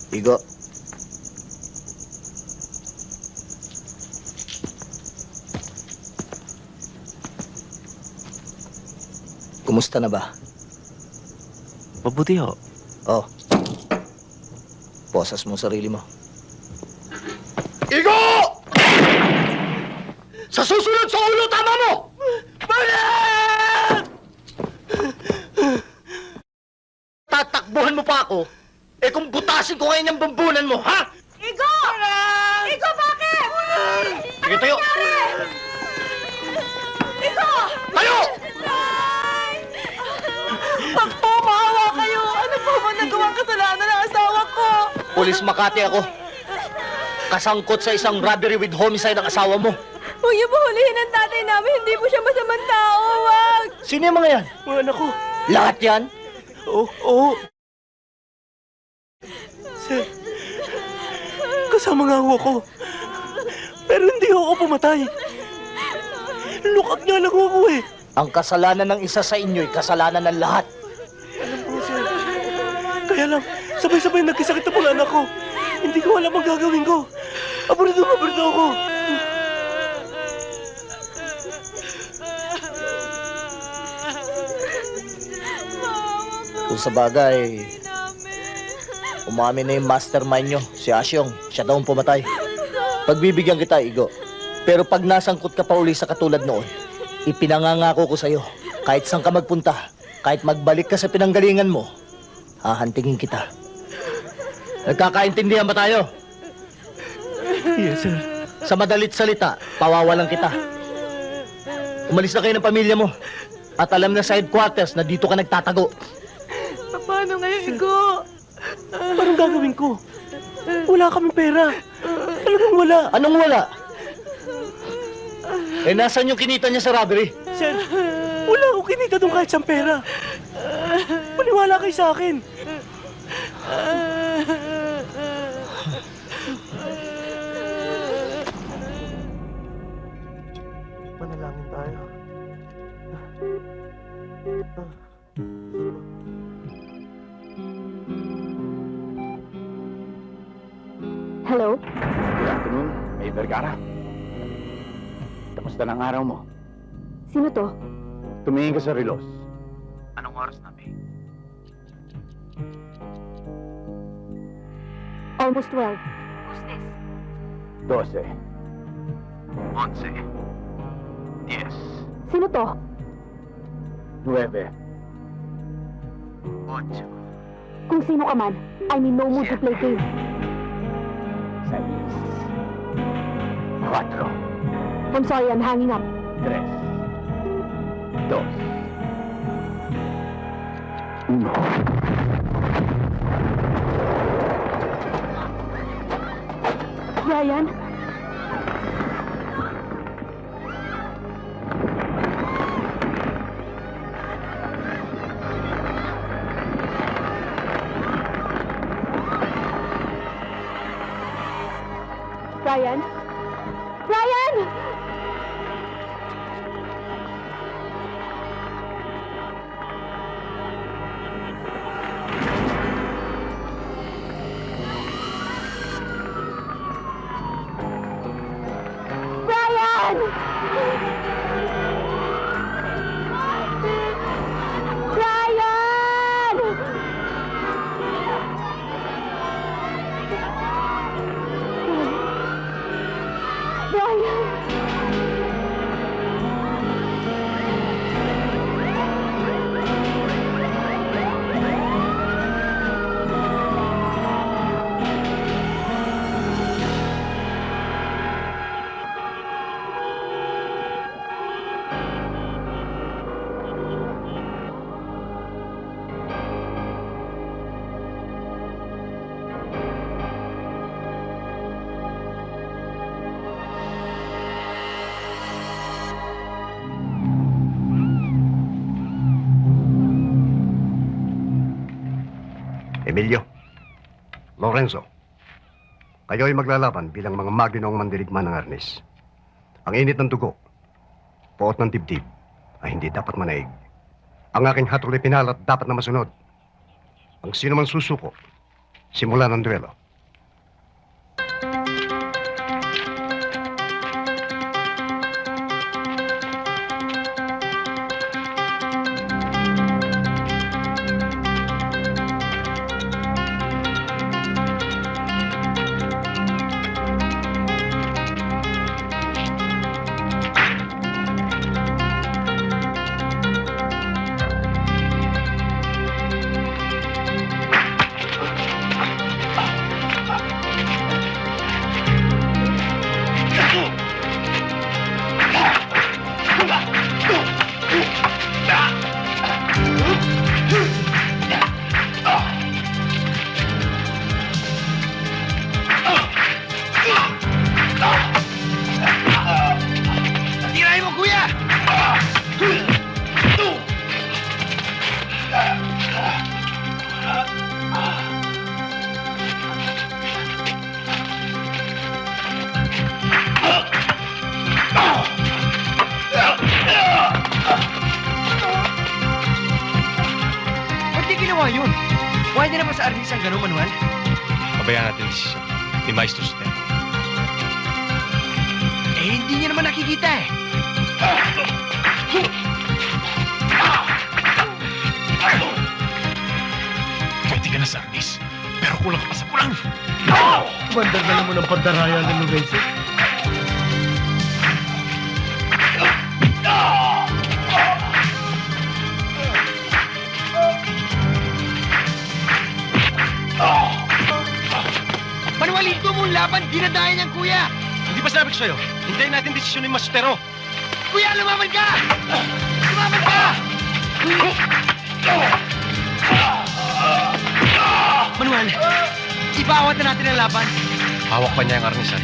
Igo. Kumusta na ba? Mabuti ho. Oh. Posas mo sarili mo. Igo! Sa susunod sa ulo, tama mo! Bakit? Tatakbuhan mo pa ako, eh kung butasin ko ngayon yung bambunan mo, ha? Igo! Igo, bakit? Sige, tayo! Igo! Tayo! Pag po, maawa kayo. Ano po ba nagawang kasalanan ng asawa ko? Pulis Makati ako. Kasangkot sa isang robbery with homicide ang asawa mo. Huwag niyo po hulihin ang tatay namin. Hindi po siya masamang tao. Wag! Sino yung mga yan? Mga anak ko. Lahat yan? Oo. Sir, kasama nga ho ako. Pero hindi ho ako pumatay. Lukat nga lang ho ako eh. Ang kasalanan ng isa sa inyo'y kasalanan ng lahat. Alam ko, sir. Kaya lang, sabay-sabay nagkasakit ang mga anak ko. Hindi ko alam ang gagawin ko. Aborito ako. Kung sa bagay, umamin na yung mastermind nyo, si Asyong. Siya daw ang pumatay. Pagbibigyan kita, Igo. Pero pag nasangkot ka pa uli sa katulad noon, ipinangangako ko sa'yo, kahit saan ka magpunta, kahit magbalik ka sa pinanggalingan mo, hahantingin kita. Nagkakaintindihan ba tayo? Yes, sir. Sa madalit salita, pawawalan kita. Umalis na kayo ng pamilya mo. At alam na sa headquarters na dito ka nagtatago. Paano ngayon, Igo? Anong gagawin ko? Wala kaming pera. Talagang wala. Anong wala? Eh, nasan yung kinita niya sa robbery? Sir, wala akong kinita doon kahit saan pera. Maniwala kayo sa akin. Manalangin tayo. Hello? Good afternoon, May Vergara. Kamusta ng araw mo? Sino to? Tumingin ka sa relos. Anong oras na, May? Almost 12. 12. 11. 10. Sino to? 9. 8. Kung sino ka man, I'm in no mood to play games. 6. 4. I'm sorry, I'm hanging up. 3. 2. 1. Brian? Brian? Brian! Brian! Brian! Brian! Emilio, Lorenzo, kayo ay maglalaban bilang mga maginong mandirigma ng arnis. Ang init ng dugo, puot ng dibdib, ay hindi dapat manaig. Ang aking hatol ay pinalat dapat na masunod. Ang sino man susuko, Simulan ang duelo. Tirahin mo, kuya! Ba't di ginawa yun? Pwede naman sa Arnis ang gano'ng manual? Pabayaan natin desisyon ni Maestro Step. Eh, hindi niya naman nakikita eh. Pwede ka na sa Arnis, pero kulang ka pa sa pulang. Bandar na naman ang pandaraya ng Lorenzo. Manual, ito mong laban, dinadayan niyang kuya! Hindi ba sabi ko sa'yo? Hintayin natin desisyon ni Mastero. Kuya, lumaban ka! Lumaban ka! Manual, ibawat na natin ang laban. Hawak pa niya ang Arnis,